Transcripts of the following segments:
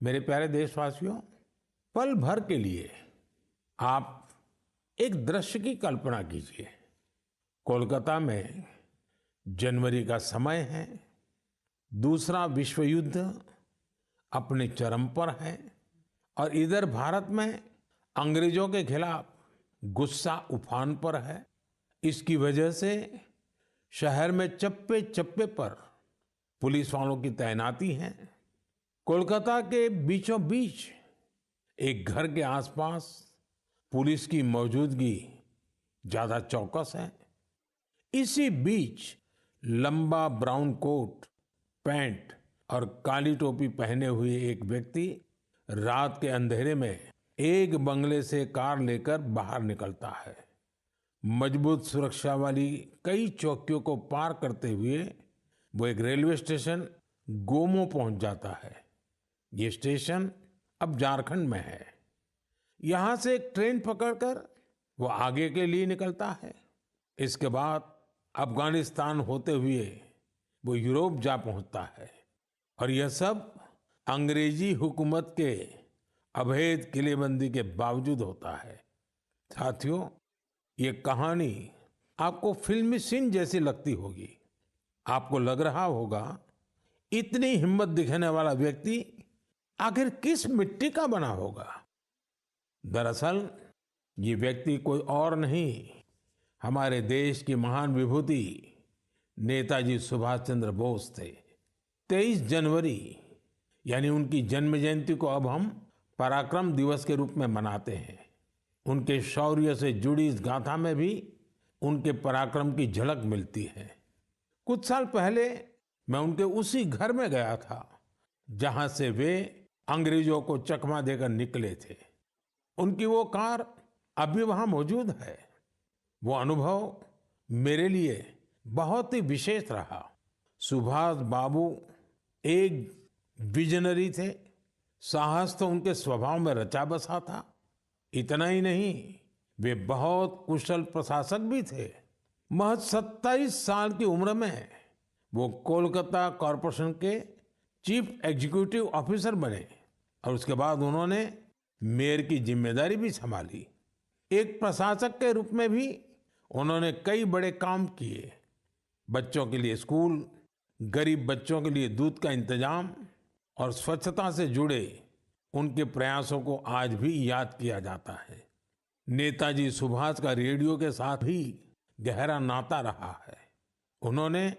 मेरे प्यारे देशवासियों, पल भर के लिए आप एक दृश्य की कल्पना कीजिए। कोलकाता में जनवरी का समय है, दूसरा विश्व युद्ध अपने चरम पर है और इधर भारत में अंग्रेजों के खिलाफ गुस्सा उफान पर है। इसकी वजह से शहर में चप्पे चप्पे पर पुलिस वालों की तैनाती है। कोलकाता के बीचों बीच एक घर के आसपास पुलिस की मौजूदगी ज्यादा चौकस है। इसी बीच लंबा ब्राउन कोट, पैंट और काली टोपी पहने हुए एक व्यक्ति रात के अंधेरे में एक बंगले से कार लेकर बाहर निकलता है। मजबूत सुरक्षा वाली कई चौकियों को पार करते हुए वो एक रेलवे स्टेशन गोमो पहुंच जाता है। ये स्टेशन अब झारखंड में है। यहां से एक ट्रेन पकड़कर वो आगे के लिए निकलता है। इसके बाद अफगानिस्तान होते हुए वो यूरोप जा पहुंचता है और यह सब अंग्रेजी हुकूमत के अभेद किलेबंदी के बावजूद होता है। साथियों, ये कहानी आपको फिल्मी सीन जैसी लगती होगी। आपको लग रहा होगा, इतनी हिम्मत दिखाने वाला व्यक्ति आखिर किस मिट्टी का बना होगा। दरअसल ये व्यक्ति कोई और नहीं, हमारे देश की महान विभूति नेताजी सुभाष चंद्र बोस थे। 23 जनवरी यानी उनकी जन्म जयंती को अब हम पराक्रम दिवस के रूप में मनाते हैं। उनके शौर्य से जुड़ी इस गाथा में भी उनके पराक्रम की झलक मिलती है। कुछ साल पहले मैं उनके उसी घर में गया था जहां से वे अंग्रेजों को चकमा देकर निकले थे। उनकी वो कार अभी वहां मौजूद है। वो अनुभव मेरे लिए बहुत ही विशेष रहा। सुभाष बाबू एक विजनरी थे। साहस तो उनके स्वभाव में रचा बसा था। इतना ही नहीं, वे बहुत कुशल प्रशासक भी थे। महज 27 साल की उम्र में वो कोलकाता कॉरपोरेशन के चीफ एग्जीक्यूटिव ऑफिसर बने और उसके बाद उन्होंने मेयर की जिम्मेदारी भी संभाली। एक प्रशासक के रूप में भी उन्होंने कई बड़े काम किए। बच्चों के लिए स्कूल, गरीब बच्चों के लिए दूध का इंतजाम और स्वच्छता से जुड़े उनके प्रयासों को आज भी याद किया जाता है। नेताजी सुभाष का रेडियो के साथ भी गहरा नाता रहा है। उन्होंने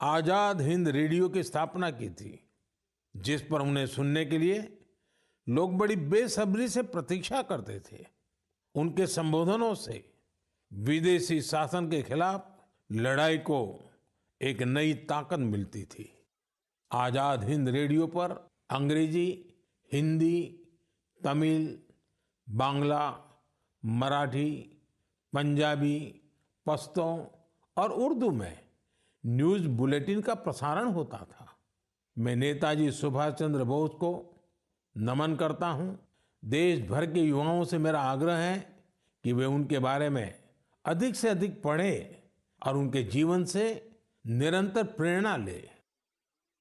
आजाद हिंद रेडियो की स्थापना की थी, जिस पर उन्हें सुनने के लिए लोग बड़ी बेसब्री से प्रतीक्षा करते थे। उनके संबोधनों से विदेशी शासन के खिलाफ लड़ाई को एक नई ताकत मिलती थी। आजाद हिंद रेडियो पर अंग्रेजी, हिंदी, तमिल, बांग्ला, मराठी, पंजाबी, पश्तो और उर्दू में न्यूज़ बुलेटिन का प्रसारण होता था। मैं नेताजी सुभाष चंद्र बोस को नमन करता हूं। देश भर के युवाओं से मेरा आग्रह है कि वे उनके बारे में अधिक से अधिक पढ़ें और उनके जीवन से निरंतर प्रेरणा लें।